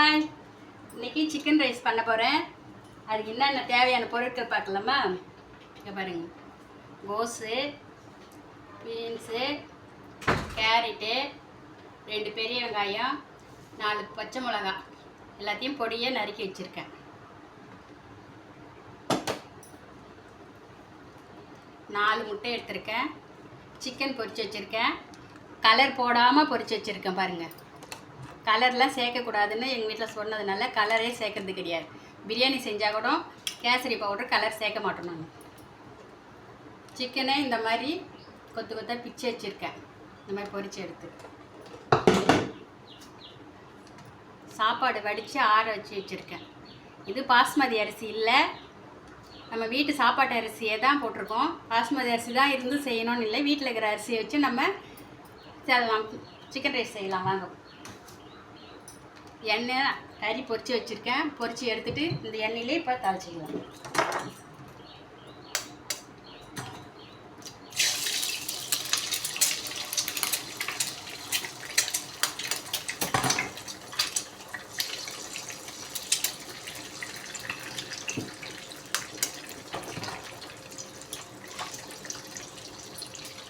Hi, இன்னைக்கு chicken rice பண்ண போகிறேன். அதுக்கு என்னென்ன தேவையான பொருட்கள் பார்க்கலாமா? இங்கே பாருங்கள், கோஸு, பீன்ஸு, கேரட்டு, 2 பெரிய வெங்காயம், 4 பச்சை மிளகா எல்லாத்தையும் பொடியாக நறுக்கி வச்சுருக்கேன். 4 முட்டை எடுத்திருக்கேன். சிக்கன் பொரிச்சு வச்சுருக்கேன். கலர் போடாமல் பொரிச்சு வச்சுருக்கேன். பாருங்கள், கலர்லாம் சேர்க்கக்கூடாதுன்னு எங்கள் வீட்டில் சொன்னதுனால கலரே சேர்க்கறது கிடையாது. பிரியாணி செஞ்சால் கூட கேசரி பவுடர் கலர் சேர்க்க மாட்டோம். நான் சிக்கனை இந்த மாதிரி கொத்து கொத்தாக பிச்சு வச்சுருக்கேன். இந்த மாதிரி பொரிச்சு எடுத்து சாப்பாடு வடித்து ஆற வச்சுருக்கேன். இது பாஸ்மதி அரிசி இல்லை, நம்ம வீட்டு சாப்பாட்டு அரிசியை தான் போட்டிருக்கோம். பாஸ்மதி அரிசி தான் இருந்து செய்யணும்னு இல்லை, வீட்டில் இருக்கிற அரிசியை வச்சு நம்ம சிக்கன் ரைஸ் செய்யலாம். வாங்க, எண்ணெய் கறி பொரிச்சு வச்சுருக்கேன். பொரிச்சு எடுத்துகிட்டு இந்த எண்ணெயிலே இப்போ தாளிச்சிக்கலாம்.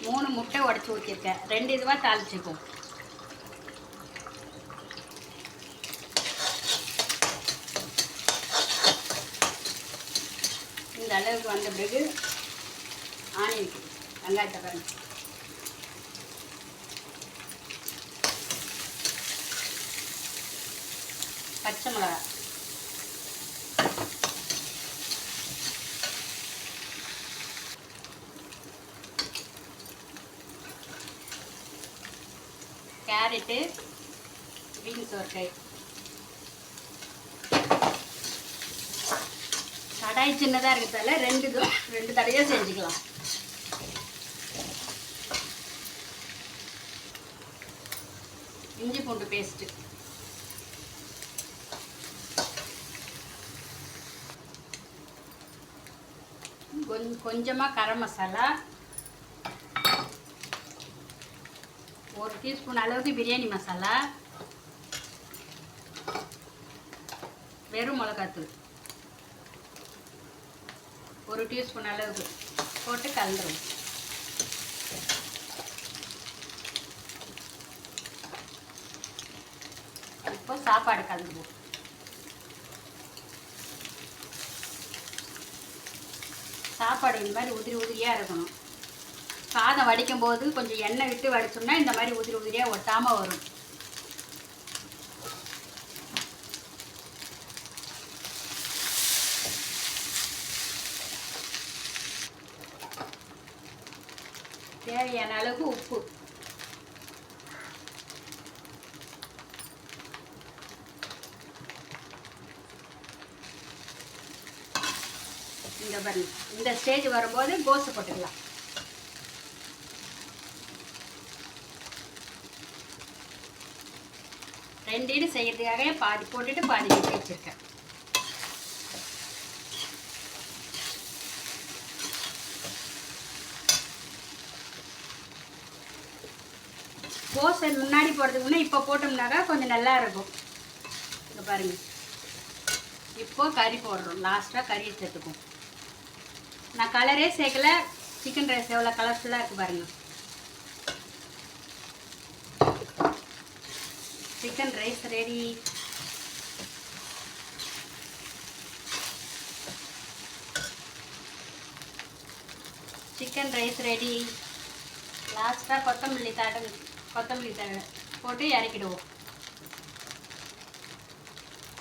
மூணு முட்டை உடச்சி ஊற்றிருக்கேன். 2 இதுவாக தாளிச்சுக்கும். இந்த அளவுக்கு வந்த பிறகு ஆனியன், வெங்காயத்தை பாருங்க, பச்சை மிளகா, கேரட்டு, பீன்ஸ் ஒரு கை. கடாய் சின்னதாக இருக்கிறதால 2 தடவையாக செஞ்சுக்கலாம். இஞ்சி பூண்டு பேஸ்ட்டு, கொஞ்சமாக கரம் மசாலா, 1 டீஸ்பூன் அளவுக்கு பிரியாணி மசாலா, வெறும் மிளகாத்தூள் 1 டீஸ்பூன் அளவுக்கு போட்டு கலந்துரும். இப்போ சாப்பாடு கலந்துருவோம். சாப்பாடு இந்த மாதிரி உதிரி உதிரியாக இருக்கணும். சாதம் வடிக்கும் போது கொஞ்சம் எண்ணெய் விட்டு வடிச்சோம்னா இந்த மாதிரி உதிரி உதிரியாக ஒட்டாமல் வரும். தேவையான அளவுக்கு உப்பு, இந்த ஸ்டேஜ் வரும்போது கோஸு போட்டுக்கலாம். ரெண்டு இடு செய்யறதுக்காக பாதி போட்டுட்டு பாதி எடுத்து வச்சிருக்கேன். கோஸை முன்னாடி போடுறதுக்கு முன்னே இப்போ போட்டோம்னாக்கா கொஞ்சம் நல்லா இருக்கும். இங்கே பாருங்கள், இப்போது கறி போடுறோம். லாஸ்ட்டாக கறி சேர்த்துக்கும். நான் கலரே சேர்க்கல. சிக்கன் ரைஸ் எவ்வளோ கலர்ஃபுல்லாக இருக்குது பாருங்கள். Chicken rice ready. Chicken rice ready. லாஸ்ட்டாக கொத்தமல்லி தழை போட்டு இறக்கிடுவோம்.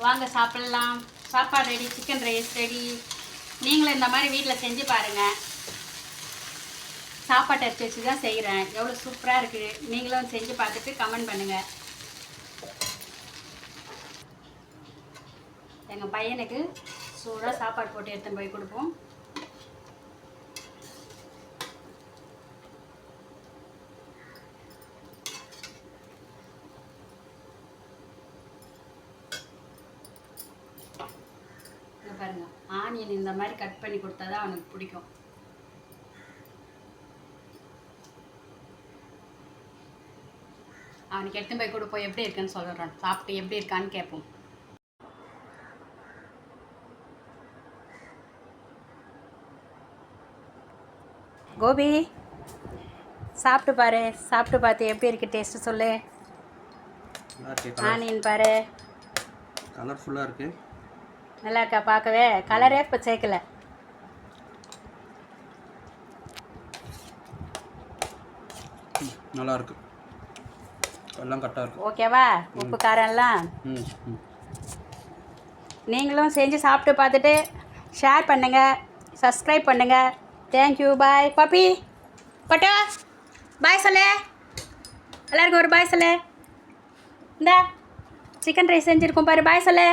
வாங்க சாப்பிட்லாம். சாப்பாடு ரெடி, சிக்கன் ரைஸ் ரெடி. நீங்களும் இந்த மாதிரி வீட்டில் செஞ்சு பாருங்கள். சாப்பாட்டு அரிசி வச்சு தான் செய்கிறேன். எவ்வளோ சூப்பராக இருக்குது. நீங்களும் செஞ்சு பார்த்துட்டு கமெண்ட் பண்ணுங்கள். எங்கள் பையனுக்கு சூடாக சாப்பாடு போட்டு எடுத்துன்னு போய் கொடுப்போம். பாருங்கள், ஆனியன் இந்த மாதிரி கட் பண்ணி கொடுத்தா தான் அவனுக்கு பிடிக்கும். அவனுக்கு எடுத்து போய் கொடுப்போம். எப்படி இருக்குன்னு சொல்கிறோம். சாப்பிட்டு எப்படி இருக்கான்னு கேட்போம். கோபி சாப்பிட்டு பாரு, சாப்பிட்டு பார்த்து எப்படி இருக்குது டேஸ்ட்டு சொல்லு. ஆனியன் பாரு, கலர்ஃபுல்லாக இருக்குது. நல்லா இருக்கா பார்க்கவே? கலரே இப்போ சேர்க்கல. நல்லா இருக்கு, எல்லாம் கரெக்டாக இருக்கு. ஓகேவா? உப்பு காரம் எல்லாம். ம் ம் நீங்களும் செஞ்சு சாப்பிட்டு பார்த்துட்டு ஷேர் பண்ணுங்கள், சப்ஸ்கிரைப் பண்ணுங்கள். தேங்க்யூ, பாய். பப்பி பட்டா பாய் சொல்லு, எல்லாருக்கும் ஒரு பாய் சொல்லு. இந்த சிக்கன் ரைஸ் செஞ்சுருக்கோம் பாரு, பாய் சொல்லு.